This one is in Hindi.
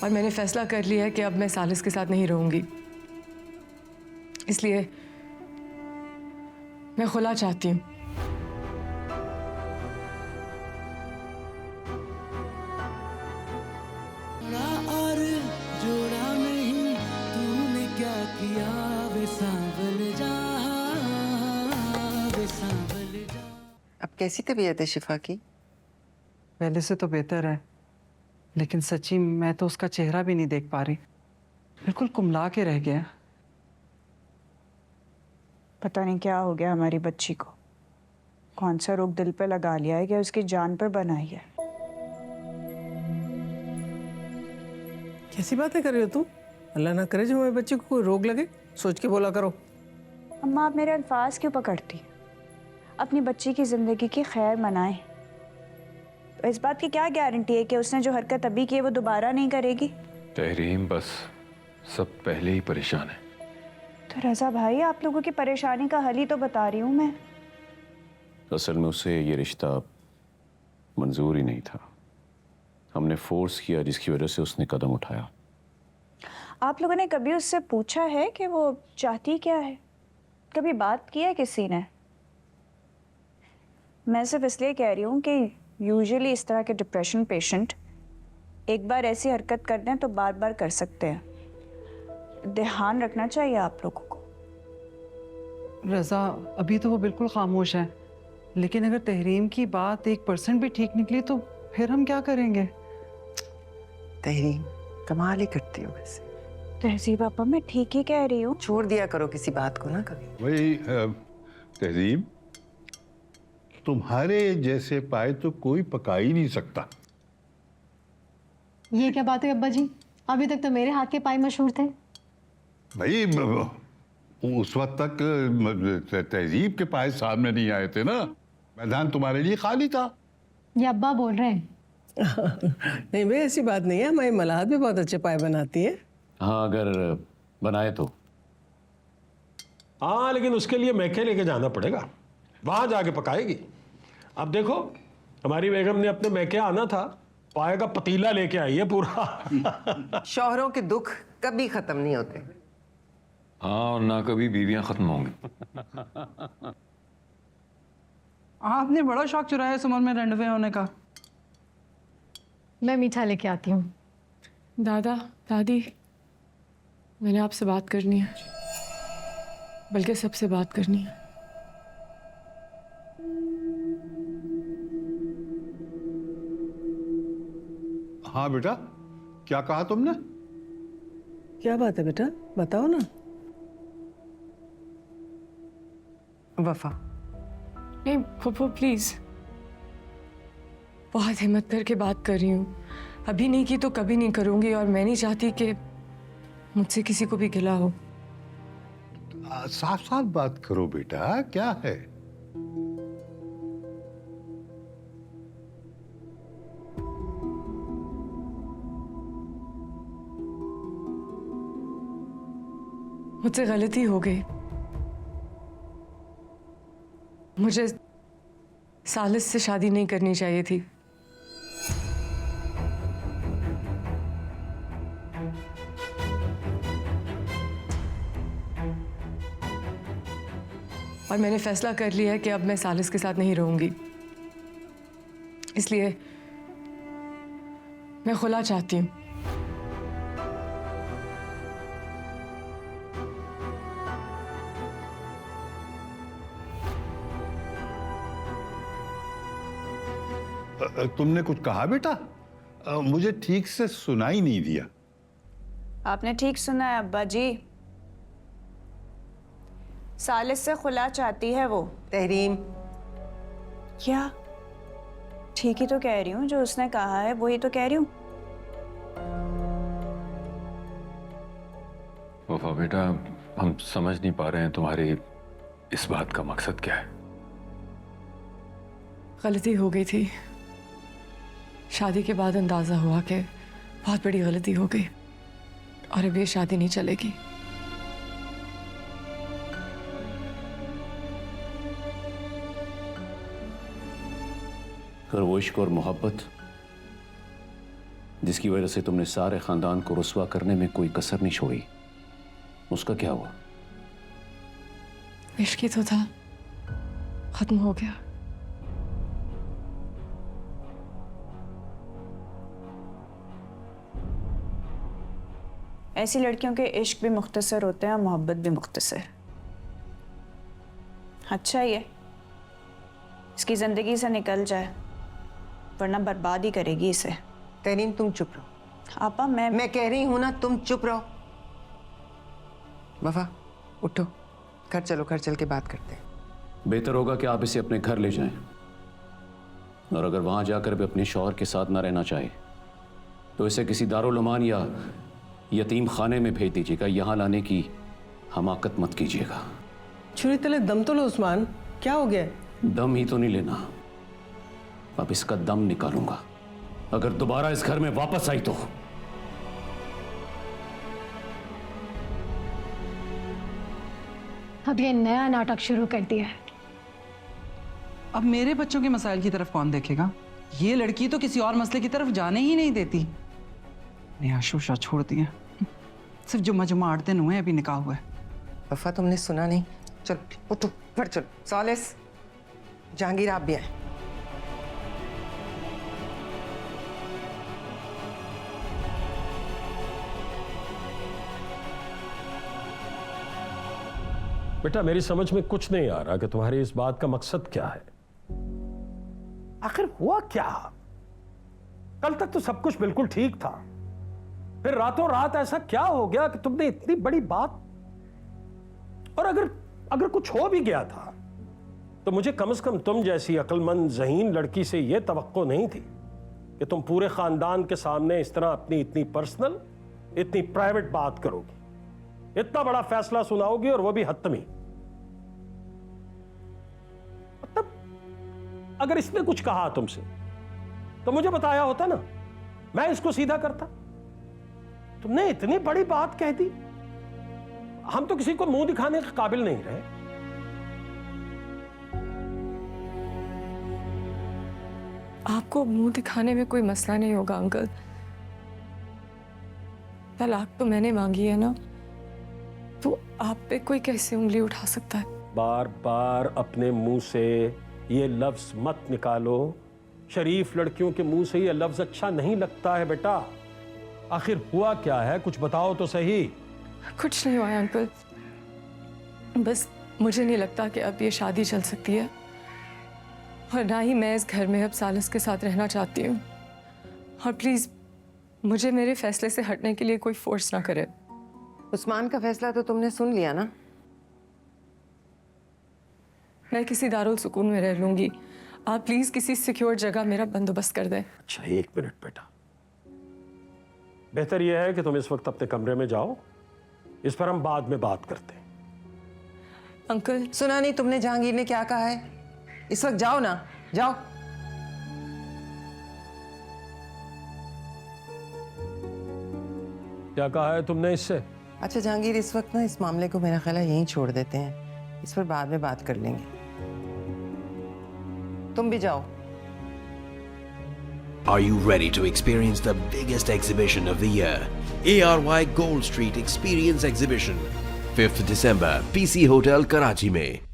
और मैंने फैसला कर लिया है कि अब मैं सालिस के साथ नहीं रहूंगी। इसलिए मैं खुला चाहती हूँ। और जोड़ा नहीं तूने क्या किया वे सांभल जा, वे सांभल जा। अब कैसी तबीयत है शिफा की? पहले से तो बेहतर है, लेकिन सच्ची मैं तो उसका चेहरा भी नहीं देख पा रही। बिल्कुल कुमला के रह गया। पता नहीं क्या हो गया हमारी बच्ची को। कौन सा रोग दिल पे लगा लिया है कि उसकी जान पर बनाई है। कैसी बातें कर रही हो तू? अल्लाह ना करे जो हमारे बच्चे को कोई रोग लगे, सोच के बोला करो। अम्मा आप मेरे अल्फाज क्यों पकड़ती? अपनी बच्ची की जिंदगी की खैर मनाएं। तो इस बात की क्या गारंटी है कि उसने जो हरकत अभी की है वो दोबारा नहीं करेगी? तहरीम, बस सब पहले ही परेशान है। तो रजा भाई आप लोगों की परेशानी का हल ही तो बता रही हूँ मैं। असल में उसे ये रिश्ता मंजूर ही नहीं था। हमने फोर्स किया जिसकी वजह से उसने कदम उठाया। आप लोगों ने कभी उससे पूछा है कि वो चाहती क्या है? कभी बात की है किसी ने? मैं सिर्फ इसलिए कह रही हूँ कि यूजुअली इस तरह के डिप्रेशन पेशेंट एक बार ऐसी हरकत कर दें तो बार बार कर सकते हैं। ध्यान रखना चाहिए आप लोगों को। रजा अभी तो वो बिल्कुल खामोश है, लेकिन अगर तहरीम की बात 1% भी ठीक निकली तो फिर हम क्या करेंगे? तहरीम कमाल ही करती हो वैसे। तहजीब पापा मैं ठीक ही कह रही हूँ। छोड़ दिया करो किसी बात को ना कभी। वही तहजीब, तुम्हारे जैसे पाए तो कोई पका ही नहीं सकता। ये क्या बात है अब्बा जी? अभी तक तो मेरे हाथ के पाए मशहूर थे। भाई उस वक्त तक तहजीब के पाए सामने नहीं आए थे ना, मैदान तुम्हारे लिए खाली था। ये अब्बा बोल रहे हैं। नहीं भाई ऐसी बात नहीं है, हमारी मलाहत भी बहुत अच्छे पाए बनाती है। हाँ, अगर बनाए तो। हाँ, लेकिन उसके लिए मैके लेके जाना पड़ेगा, वहां जाके पकाएगी। अब देखो हमारी बेगम ने अपने मैके आना था, पाए का पतीला लेके आई है पूरा। शौहरों के दुख कभी खत्म नहीं होते। हाँ, और ना कभी बीवियां खत्म होंगी। आपने बड़ा शौक चुराया इस उम्र में रंडवे होने का। मैं मीठा लेके आती हूँ। दादा दादी, मैंने आपसे बात करनी है, बल्कि सबसे बात करनी है। हाँ बेटा, क्या कहा तुमने? क्या बात है बेटा, बताओ ना। वफा नहीं फूफो प्लीज, बहुत हिम्मत करके बात कर रही हूँ। अभी नहीं की तो कभी नहीं करूँगी, और मैं नहीं चाहती कि मुझसे किसी को भी गिला हो। साफ साफ बात करो बेटा, क्या है? मुझसे गलती हो गई। मुझे सालिस से शादी नहीं करनी चाहिए थी। और मैंने फैसला कर लिया है कि अब मैं सालिस के साथ नहीं रहूंगी। इसलिए मैं खुला चाहती हूँ। तुमने कुछ कहा बेटा? मुझे ठीक से सुनाई नहीं दिया। आपने ठीक सुना है अब्बा जी। सालिस से खुला चाहती है वो। तहरीम क्या? ठीक ही तो कह रही हूँ, जो उसने कहा है वही तो कह रही हूँ। वफा बेटा, हम समझ नहीं पा रहे हैं तुम्हारी इस बात का मकसद क्या है। गलती हो गई थी। शादी के बाद अंदाजा हुआ कि बहुत बड़ी गलती हो गई, और अब ये शादी नहीं चलेगी। अगर वो इश्क और मोहब्बत जिसकी वजह से तुमने सारे खानदान को रुस्वा करने में कोई कसर नहीं छोड़ी, उसका क्या हुआ? इश्क ही तो था, खत्म हो गया। ऐसी लड़कियों के इश्क भी मुख्तसर होते हैं और मोहब्बत भी मुख्तसर। अच्छा ही है इसकी ज़िंदगी से निकल जाए, वरना बर्बाद ही करेगी इसे। तहरीम तुम चुप रहो। आपा मैं कह रही हूं ना, तुम चुप रहो। वफा उठो, घर चलो, घर चल के बात करते हैं। बेहतर होगा कि आप इसे अपने घर ले जाएं, और अगर वहां जाकर भी अपने शौहर के साथ ना रहना चाहे तो इसे किसी दारुल अमान या यतीम खाने में भेज दीजिएगा। यहाँ लाने की हमाकत मत कीजिएगा। छुरी तले दम तो लो उस्मान, क्या हो गया? दम ही तो नहीं लेना, अब इसका दम निकालूंगा अगर दोबारा इस घर में वापस आई तो। अब ये नया नाटक शुरू कर दिया है। अब मेरे बच्चों के मसाइल की तरफ कौन देखेगा? ये लड़की तो किसी और मसले की तरफ जाने ही नहीं देती। नया शोशा छोड़ दिया, सिर्फ जुम्मा जुम्मा 8 दिन हुए अभी निकाह हुआ है। वफा तुमने सुना नहीं? चलो उठो, घर चलो। सालिस, जहांगीर आप भी आए। बेटा मेरी समझ में कुछ नहीं आ रहा कि तुम्हारी इस बात का मकसद क्या है। आखिर हुआ क्या? कल तक तो सब कुछ बिल्कुल ठीक था, फिर रातों रात ऐसा क्या हो गया कि तुमने इतनी बड़ी बात। और अगर कुछ हो भी गया था तो मुझे कम से कम तुम जैसी अक्लमंद ज़हीन लड़की से यह तवक्को नहीं थी कि तुम पूरे खानदान के सामने इस तरह अपनी इतनी पर्सनल, इतनी प्राइवेट बात करोगी, इतना बड़ा फैसला सुनाओगी, और वो भी हत्मी। मतलब अगर इसने कुछ कहा तुमसे तो मुझे बताया होता ना, मैं इसको सीधा करता। तुमने इतनी बड़ी बात कह दी, हम तो किसी को मुंह दिखाने के काबिल नहीं रहे। आपको मुंह दिखाने में कोई मसला नहीं होगा अंकल। तलाक तो मैंने मांगी है ना, तो आप पे कोई कैसे उंगली उठा सकता है? बार बार अपने मुंह से ये लफ्ज मत निकालो। शरीफ लड़कियों के मुंह से ये लफ्ज अच्छा नहीं लगता है बेटा। आखिर हुआ क्या है, कुछ बताओ तो सही। कुछ नहीं हुआ है अंकल, बस मुझे नहीं लगता कि अब ये शादी चल सकती है, और ना ही मैं इस घर में अब सालिस के साथ रहना चाहती हूँ। और प्लीज़ मुझे मेरे फैसले से हटने के लिए कोई फोर्स ना करे। उस्मान का फैसला तो तुमने सुन लिया ना? मैं किसी दारुल सुकून में रह लूंगी, आप प्लीज़ किसी सिक्योर जगह मेरा बंदोबस्त कर दें। अच्छा 1 मिनट बेटा, बेहतर यह है कि तुम इस वक्त अपने कमरे में जाओ, इस पर हम बाद में बात करते हैं। अंकल सुना नहीं तुमने जहांगीर ने क्या कहा है? इस वक्त जाओ ना, जाओ। क्या कहा है तुमने इससे? अच्छा जहांगीर, इस वक्त ना इस मामले को मेरा ख्याल है यहीं छोड़ देते हैं, इस पर बाद में बात कर लेंगे। तुम भी जाओ। Are you ready to experience the biggest exhibition of the year? ARY Gold Street Experience Exhibition, 5th December, PC Hotel, Karachi में।